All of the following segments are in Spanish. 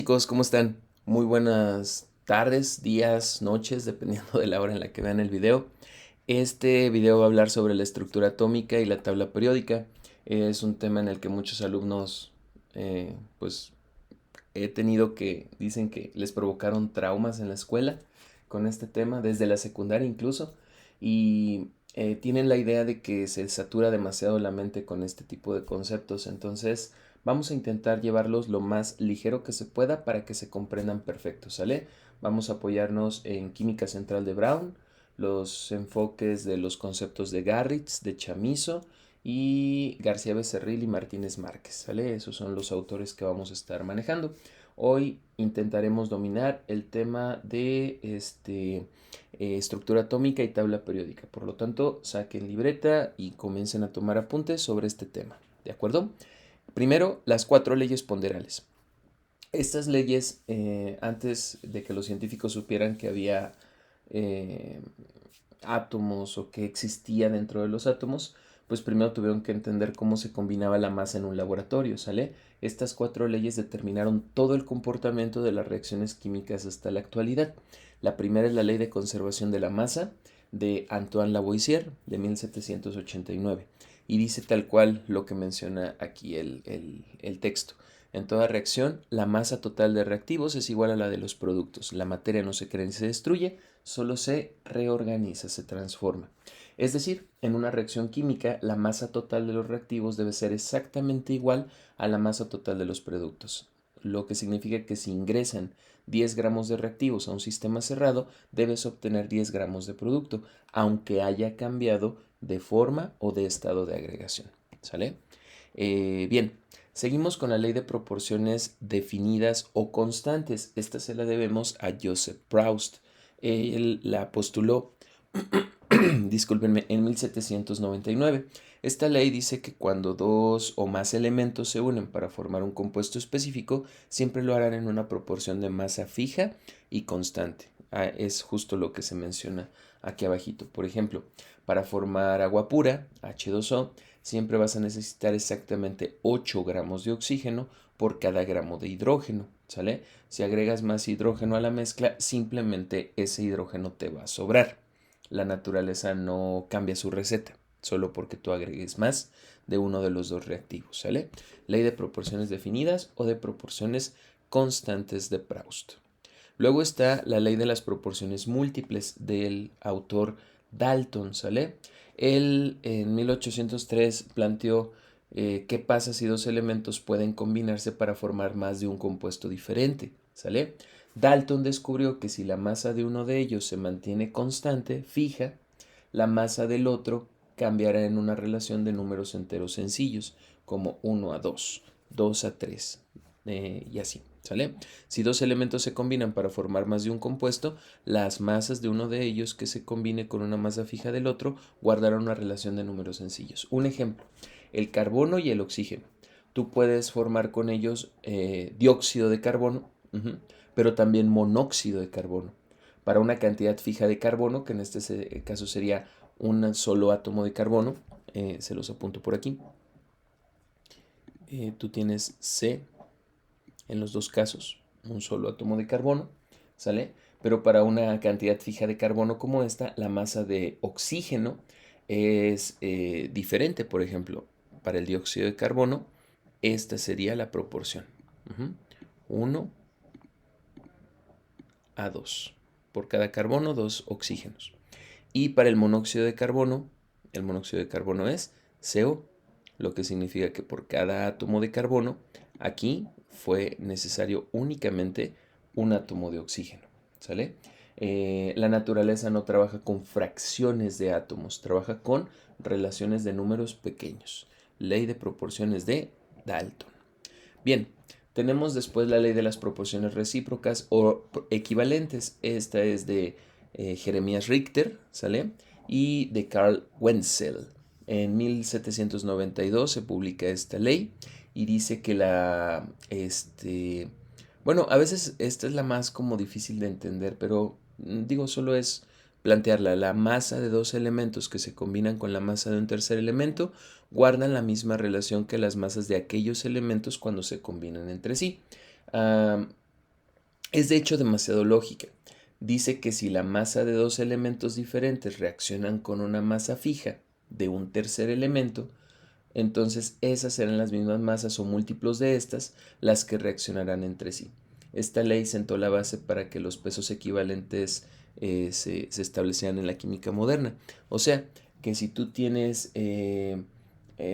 Chicos, ¿cómo están? Muy buenas tardes, días, noches, dependiendo de la hora en la que vean el video. Este video va a hablar sobre la estructura atómica y la tabla periódica. Es un tema en el que muchos alumnos, pues, he tenido que, dicen que les provocaron traumas en la escuela con este tema, desde la secundaria incluso, y tienen la idea de que se satura demasiado la mente con este tipo de conceptos. Entonces vamos a intentar llevarlos lo más ligero que se pueda para que se comprendan perfecto, ¿sale? Vamos a apoyarnos en química central de Brown, los enfoques de los conceptos de Garritz, de Chamizo y García Becerril y Martínez Márquez, ¿sale? Esos son los autores que vamos a estar manejando. Hoy intentaremos dominar el tema de estructura atómica y tabla periódica. Por lo tanto, saquen libreta y comiencen a tomar apuntes sobre este tema. ¿De acuerdo? Primero, las cuatro leyes ponderales. Estas leyes, antes de que los científicos supieran que había eh, átomos o que existía dentro de los átomos, pues primero tuvieron que entender cómo se combinaba la masa en un laboratorio, ¿sale? Estas cuatro leyes determinaron todo el comportamiento de las reacciones químicas hasta la actualidad. La primera es la ley de conservación de la masa de Antoine Lavoisier de 1789 y dice tal cual lo que menciona aquí el texto. En toda reacción, la masa total de reactivos es igual a la de los productos. La materia no se crea ni se destruye, solo se reorganiza, se transforma. Es decir, en una reacción química, la masa total de los reactivos debe ser exactamente igual a la masa total de los productos, lo que significa que si ingresan 10 gramos de reactivos a un sistema cerrado, debes obtener 10 gramos de producto, aunque haya cambiado de forma o de estado de agregación. ¿Sale? Bien, seguimos con la ley de proporciones definidas o constantes. Esta se la debemos a Joseph Proust. Él la postuló, discúlpenme, en 1799. Esta ley dice que cuando dos o más elementos se unen para formar un compuesto específico, siempre lo harán en una proporción de masa fija y constante. Es justo lo que se menciona aquí abajito. Por ejemplo, para formar agua pura, H2O, siempre vas a necesitar exactamente 8 gramos de oxígeno por cada gramo de hidrógeno, ¿sale? Si agregas más hidrógeno a la mezcla, simplemente ese hidrógeno te va a sobrar. La naturaleza no cambia su receta, solo porque tú agregues más de uno de los dos reactivos, ¿sale? Ley de proporciones definidas o de proporciones constantes de Proust. Luego está la ley de las proporciones múltiples del autor Dalton, ¿sale? Él en 1803 planteó qué pasa si dos elementos pueden combinarse para formar más de un compuesto diferente, ¿sale? Dalton descubrió que si la masa de uno de ellos se mantiene constante, fija, la masa del otro cambiará en una relación de números enteros sencillos, como 1 a 2, 2 a 3, y así, ¿sale? Si dos elementos se combinan para formar más de un compuesto, las masas de uno de ellos que se combine con una masa fija del otro guardarán una relación de números sencillos. Un ejemplo, el carbono y el oxígeno. Tú puedes formar con ellos dióxido de carbono, pero también monóxido de carbono. Para una cantidad fija de carbono, que en este caso sería un solo átomo de carbono, se los apunto por aquí. Tú tienes C en los dos casos, un solo átomo de carbono, ¿sale? Pero para una cantidad fija de carbono como esta, la masa de oxígeno es diferente. Por ejemplo, para el dióxido de carbono, esta sería la proporción. 1 a 2. Por cada carbono, 2 oxígenos. Y para el monóxido de carbono es CO, lo que significa que por cada átomo de carbono, aquí fue necesario únicamente un átomo de oxígeno. ¿Sale? La naturaleza no trabaja con fracciones de átomos, trabaja con relaciones de números pequeños. Ley de proporciones de Dalton. Bien, tenemos después la ley de las proporciones recíprocas o equivalentes. Esta es de Jeremías Richter, ¿sale? Y de Carl Wenzel. En 1792 se publica esta ley y dice que bueno, a veces esta es la más como difícil de entender, pero digo, solo es plantearla. La masa de dos elementos que se combinan con la masa de un tercer elemento guardan la misma relación que las masas de aquellos elementos cuando se combinan entre sí. Es de hecho demasiado lógica. Dice que si la masa de dos elementos diferentes reaccionan con una masa fija de un tercer elemento, entonces esas serán las mismas masas o múltiplos de estas las que reaccionarán entre sí. Esta ley sentó la base para que los pesos equivalentes se establecieran en la química moderna. O sea, que si tú tienes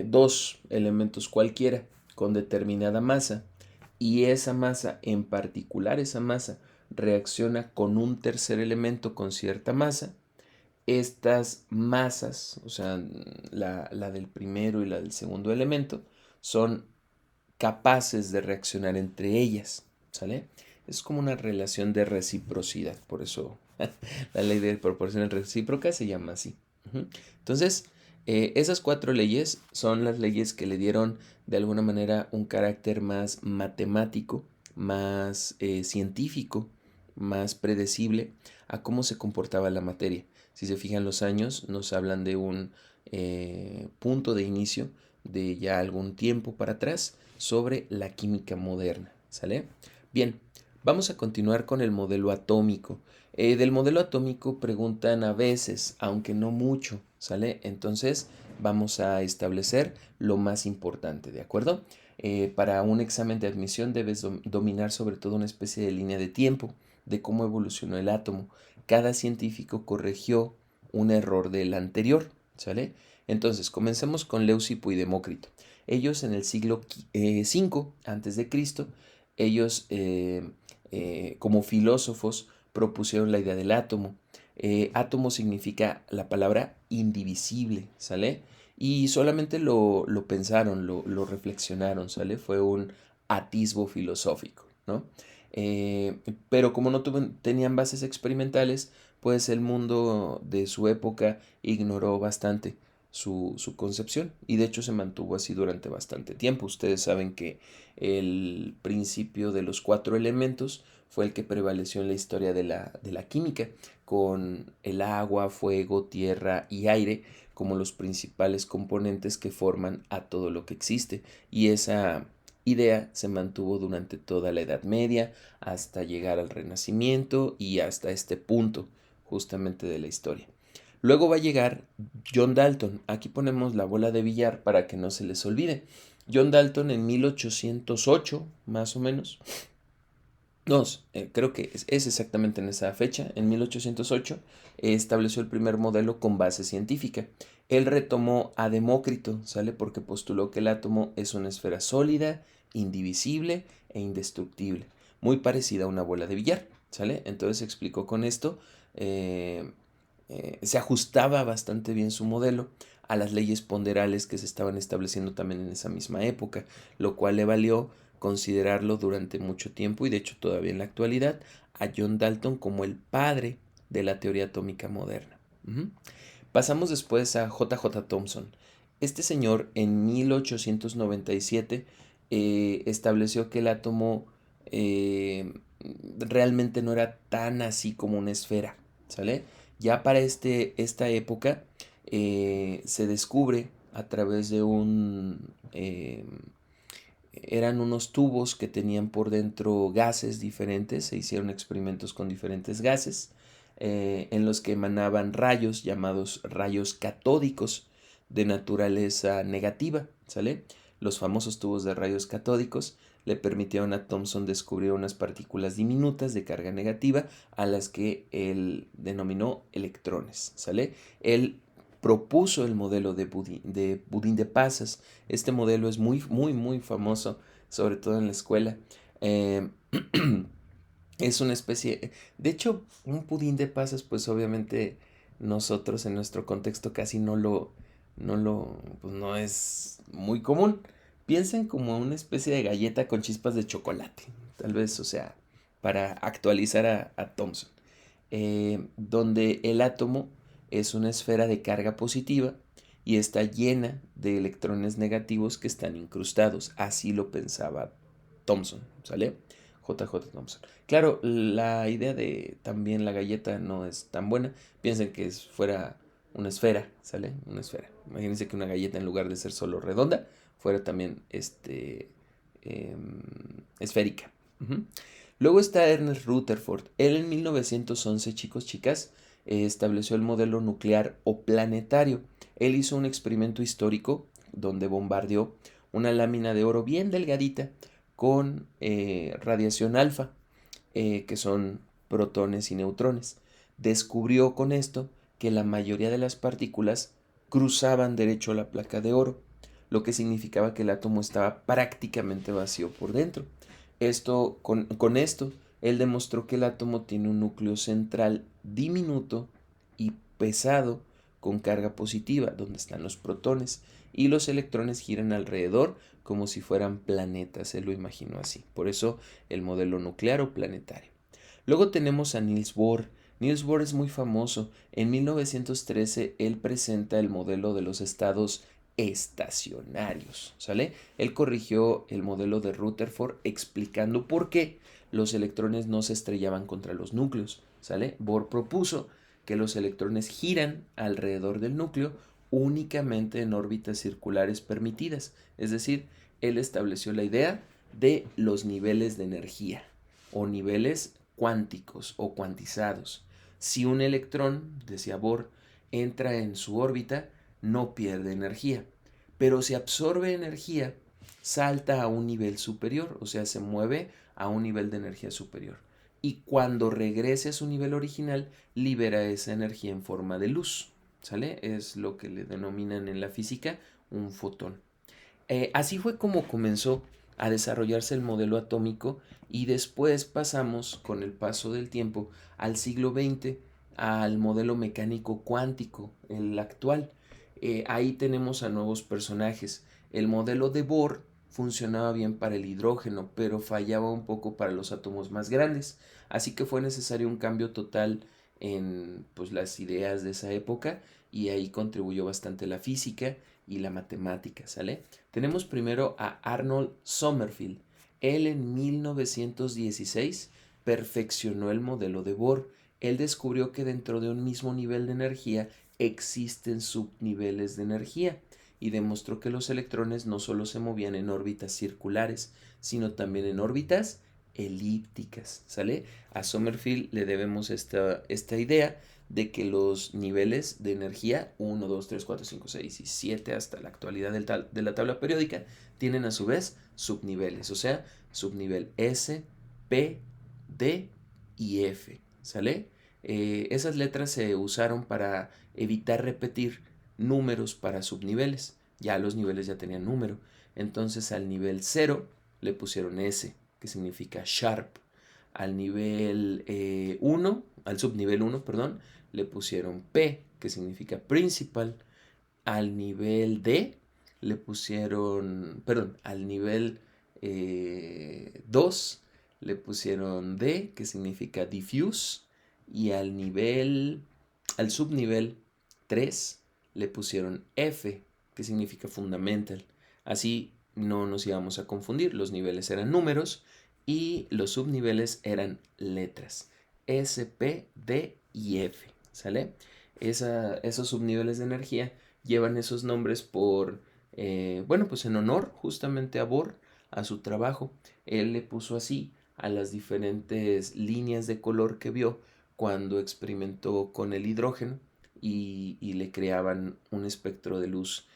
dos elementos cualquiera con determinada masa y esa masa, en particular esa masa, reacciona con un tercer elemento con cierta masa, estas masas, o sea, la del primero y la del segundo elemento, son capaces de reaccionar entre ellas, ¿sale? Es como una relación de reciprocidad, por eso la ley de proporciones recíprocas se llama así. Entonces, esas cuatro leyes son las leyes que le dieron de alguna manera un carácter más matemático, más científico, más predecible a cómo se comportaba la materia. Si se fijan los años, nos hablan de un punto de inicio de ya algún tiempo para atrás sobre la química moderna, ¿sale? Bien, vamos a continuar con el modelo atómico. Del modelo atómico preguntan a veces, aunque no mucho, ¿sale? Entonces vamos a establecer lo más importante, ¿de acuerdo? Para un examen de admisión debes dominar sobre todo una especie de línea de tiempo de cómo evolucionó el átomo. Cada científico corrigió un error del anterior, ¿sale? Entonces, comencemos con Leucipo y Demócrito. Ellos en el siglo V antes de Cristo, ellos como filósofos propusieron la idea del átomo. Átomo significa la palabra indivisible, ¿sale? Y solamente lo pensaron, lo reflexionaron, ¿sale? Fue un atisbo filosófico, ¿no? Pero como no tenían bases experimentales, pues el mundo de su época ignoró bastante su concepción y de hecho se mantuvo así durante bastante tiempo. Ustedes saben que el principio de los cuatro elementos fue el que prevaleció en la historia de la química, con el agua, fuego, tierra y aire como los principales componentes que forman a todo lo que existe. Y esa idea se mantuvo durante toda la Edad Media hasta llegar al Renacimiento y hasta este punto justamente de la historia. Luego va a llegar John Dalton. Aquí ponemos la bola de billar para que no se les olvide. John Dalton en 1808, más o menos. No, creo que es exactamente en esa fecha, en 1808, estableció el primer modelo con base científica. Él retomó a Demócrito, ¿sale? Porque postuló que el átomo es una esfera sólida, indivisible e indestructible, muy parecida a una bola de billar, ¿sale? Entonces explicó con esto, se ajustaba bastante bien su modelo a las leyes ponderales que se estaban estableciendo también en esa misma época, lo cual le valió considerarlo durante mucho tiempo y de hecho todavía en la actualidad a John Dalton como el padre de la teoría atómica moderna. Pasamos después a J.J. Thomson. Este señor en 1897 estableció que el átomo realmente no era tan así como una esfera, ¿sale? Ya para esta época se descubre a través de eran unos tubos que tenían por dentro gases diferentes, se hicieron experimentos con diferentes gases en los que emanaban rayos llamados rayos catódicos de naturaleza negativa, ¿sale? Los famosos tubos de rayos catódicos le permitieron a Thomson descubrir unas partículas diminutas de carga negativa a las que él denominó electrones, ¿sale? Él propuso el modelo de budín de pasas. Este modelo es muy famoso, sobre todo en la escuela. Eh, es una especie, de hecho, un pudín de pasas, pues obviamente nosotros en nuestro contexto casi pues no es muy común. Piensen como una especie de galleta con chispas de chocolate, tal vez, o sea, para actualizar a Thomson, donde el átomo es una esfera de carga positiva y está llena de electrones negativos que están incrustados. Así lo pensaba Thomson, ¿sale? J.J. Thomson. Claro, la idea de también la galleta no es tan buena. Piensen que fuera una esfera, ¿sale? Una esfera. Imagínense que una galleta en lugar de ser solo redonda, fuera también esférica. Luego está Ernest Rutherford. Él en 1911, chicos, chicas, estableció el modelo nuclear o planetario. Él hizo un experimento histórico donde bombardeó una lámina de oro bien delgadita con radiación alfa, que son protones y neutrones. Descubrió con esto que la mayoría de las partículas cruzaban derecho a la placa de oro, lo que significaba que el átomo estaba prácticamente vacío por dentro. Con esto, él demostró que el átomo tiene un núcleo central diminuto y pesado con carga positiva, donde están los protones, y los electrones giran alrededor como si fueran planetas, él lo imaginó así. Por eso el modelo nuclear o planetario. Luego tenemos a Niels Bohr. Niels Bohr es muy famoso. En 1913 él presenta el modelo de los estados estacionarios, ¿sale? Él corrigió el modelo de Rutherford explicando por qué los electrones no se estrellaban contra los núcleos, ¿sale? Bohr propuso que los electrones giran alrededor del núcleo únicamente en órbitas circulares permitidas, es decir, él estableció la idea de los niveles de energía o niveles cuánticos o cuantizados. Si un electrón, decía Bohr, entra en su órbita, no pierde energía, pero si absorbe energía, salta a un nivel superior, o sea, se mueve a un nivel de energía superior. Y cuando regrese a su nivel original, libera esa energía en forma de luz, ¿sale? Es lo que le denominan en la física un fotón. Así fue como comenzó a desarrollarse el modelo atómico y después pasamos, con el paso del tiempo, al siglo XX, al modelo mecánico cuántico, el actual. Ahí tenemos a nuevos personajes. El modelo de Bohr funcionaba bien para el hidrógeno, pero fallaba un poco para los átomos más grandes. Así que fue necesario un cambio total en pues, las ideas de esa época y ahí contribuyó bastante la física y la matemática, ¿sale? Tenemos primero a Arnold Sommerfeld. Él en 1916 perfeccionó el modelo de Bohr. Él descubrió que dentro de un mismo nivel de energía existen subniveles de energía y demostró que los electrones no solo se movían en órbitas circulares, sino también en órbitas elípticas, ¿sale? A Sommerfeld le debemos esta idea de que los niveles de energía 1, 2, 3, 4, 5, 6 y 7 hasta la actualidad de la tabla periódica tienen a su vez subniveles, o sea, subnivel S, P, D y F, ¿sale? Esas letras se usaron para evitar repetir números para subniveles, ya los niveles ya tenían número, entonces al nivel 0 le pusieron S, que significa sharp, al nivel 1, al subnivel 1, perdón, le pusieron P, que significa principal. Al nivel D le pusieron, perdón, al nivel 2 le pusieron D, que significa diffuse. Y al subnivel 3 le pusieron F, que significa fundamental. Así no nos íbamos a confundir, los niveles eran números y los subniveles eran letras. S, P, D y F, ¿sale? Esos subniveles de energía llevan esos nombres bueno, pues en honor justamente a Bohr, a su trabajo. Él le puso así a las diferentes líneas de color que vio cuando experimentó con el hidrógeno y le creaban un espectro de luz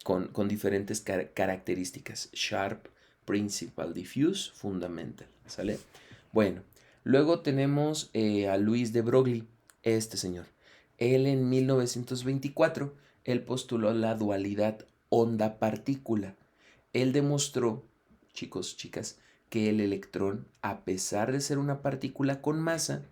con diferentes características. Sharp, Principal, Diffuse, Fundamental, ¿sale? Bueno, luego tenemos a Luis de Broglie, este señor. Él en 1924, él postuló la dualidad onda-partícula. Él demostró, chicos, chicas, que el electrón, a pesar de ser una partícula con masa,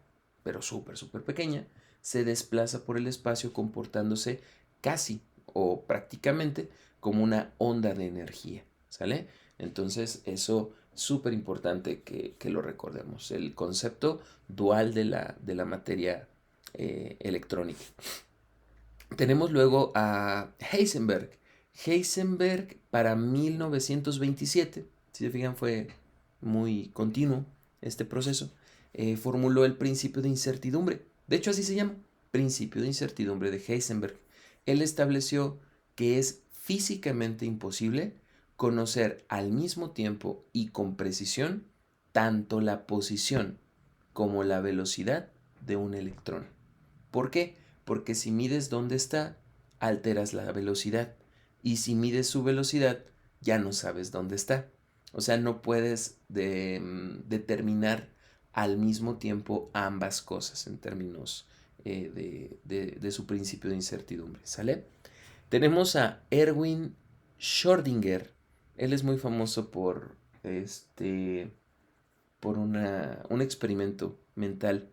pero súper, súper pequeña, se desplaza por el espacio comportándose casi o prácticamente como una onda de energía, ¿sale? Entonces eso súper importante que lo recordemos, el concepto dual de la materia electrónica. Tenemos luego a Heisenberg. Heisenberg para 1927, si se fijan fue muy continuo este proceso, formuló el principio de incertidumbre. De hecho así se llama, principio de incertidumbre de Heisenberg. Él estableció que es físicamente imposible conocer al mismo tiempo y con precisión tanto la posición como la velocidad de un electrón. ¿Por qué? Porque si mides dónde está, alteras la velocidad. Y si mides su velocidad, ya no sabes dónde está. O sea, no puedes determinar al mismo tiempo ambas cosas en términos de su principio de incertidumbre. ¿Sale? Tenemos a Erwin Schrödinger. Él es muy famoso por un experimento mental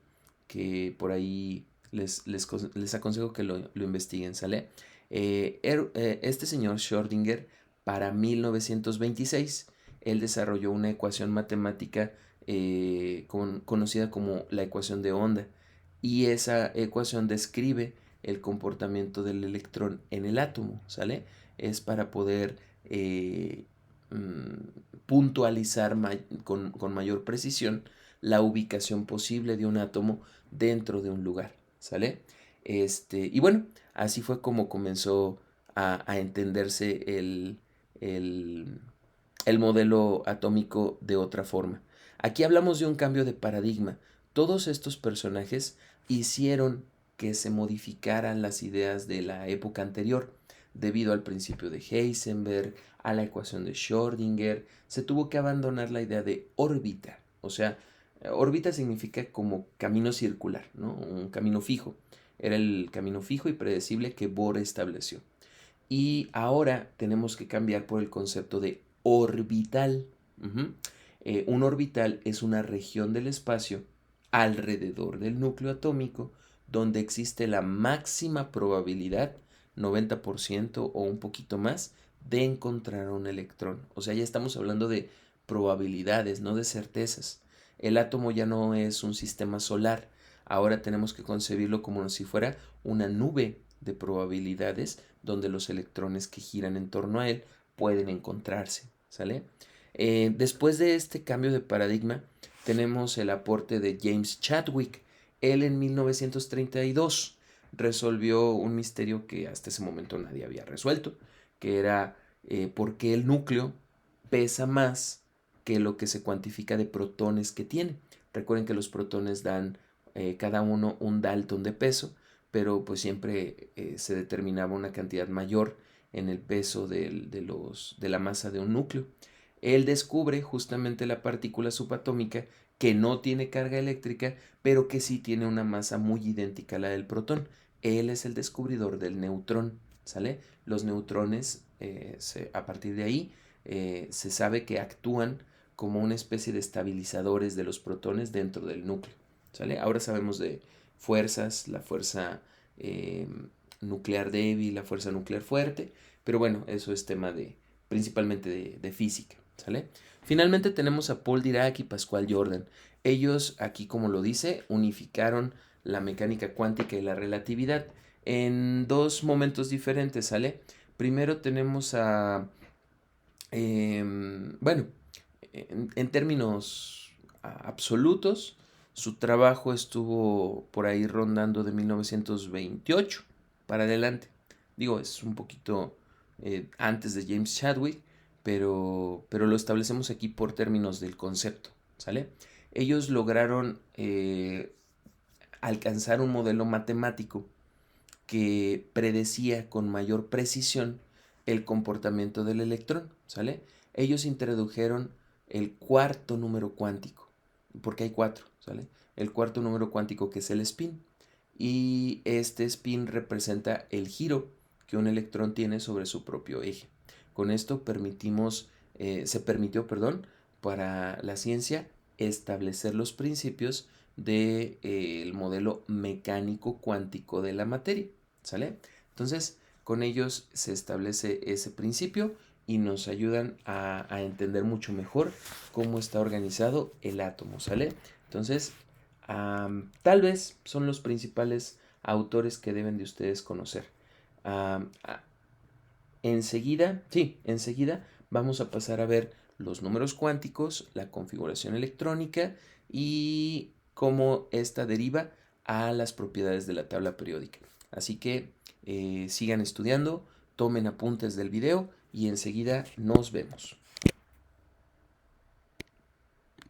que por ahí les aconsejo que lo investiguen, ¿sale? Este señor Schrödinger, para 1926, él desarrolló una ecuación matemática conocida como la ecuación de onda, y esa ecuación describe el comportamiento del electrón en el átomo, ¿sale? Es para poder puntualizar con mayor precisión la ubicación posible de un átomo dentro de un lugar, ¿sale? Y bueno, así fue como comenzó a entenderse el modelo atómico de otra forma. Aquí hablamos de un cambio de paradigma. Todos estos personajes hicieron que se modificaran las ideas de la época anterior. Debido al principio de Heisenberg, a la ecuación de Schrödinger, se tuvo que abandonar la idea de órbita. O sea, órbita significa como camino circular, ¿no? Un camino fijo. Era el camino fijo y predecible que Bohr estableció. Y ahora tenemos que cambiar por el concepto de orbital. Un orbital es una región del espacio alrededor del núcleo atómico donde existe la máxima probabilidad, 90% o un poquito más, de encontrar un electrón. O sea, ya estamos hablando de probabilidades, no de certezas. El átomo ya no es un sistema solar. Ahora tenemos que concebirlo como si fuera una nube de probabilidades donde los electrones que giran en torno a él pueden encontrarse, ¿sale? Después de este cambio de paradigma, tenemos el aporte de James Chadwick. Él en 1932 resolvió un misterio que hasta ese momento nadie había resuelto, que era por qué el núcleo pesa más que lo que se cuantifica de protones que tiene. Recuerden que los protones dan cada uno un Dalton de peso, pero pues siempre se determinaba una cantidad mayor en el peso de la masa de un núcleo. Él descubre justamente la partícula subatómica que no tiene carga eléctrica, pero que sí tiene una masa muy idéntica a la del protón. Él es el descubridor del neutrón, ¿sale? Los neutrones, a partir de ahí, se sabe que actúan como una especie de estabilizadores de los protones dentro del núcleo, ¿sale? Ahora sabemos de fuerzas, la fuerza nuclear débil, la fuerza nuclear fuerte, pero bueno, eso es tema principalmente de física, ¿sale? Finalmente tenemos a Paul Dirac y Pascual Jordan. Ellos, aquí como lo dice, unificaron la mecánica cuántica y la relatividad en dos momentos diferentes, ¿sale? Primero tenemos bueno, en términos absolutos, su trabajo estuvo por ahí rondando de 1928 para adelante. Digo, es un poquito antes de James Chadwick, pero lo establecemos aquí por términos del concepto, ¿sale? Ellos lograron alcanzar un modelo matemático que predecía con mayor precisión el comportamiento del electrón, ¿sale? Ellos introdujeron el cuarto número cuántico, porque hay cuatro, ¿sale? El cuarto número cuántico, que es el spin, y este spin representa el giro que un electrón tiene sobre su propio eje. Con esto se permitió, perdón, para la ciencia establecer los principios del modelo mecánico cuántico de la materia, ¿sale? Entonces, con ellos se establece ese principio y nos ayudan a entender mucho mejor cómo está organizado el átomo, ¿sale? Entonces, tal vez son los principales autores que deben de ustedes conocer. Enseguida vamos a pasar a ver los números cuánticos, la configuración electrónica y cómo esta deriva a las propiedades de la tabla periódica. Así que sigan estudiando, tomen apuntes del video y enseguida nos vemos.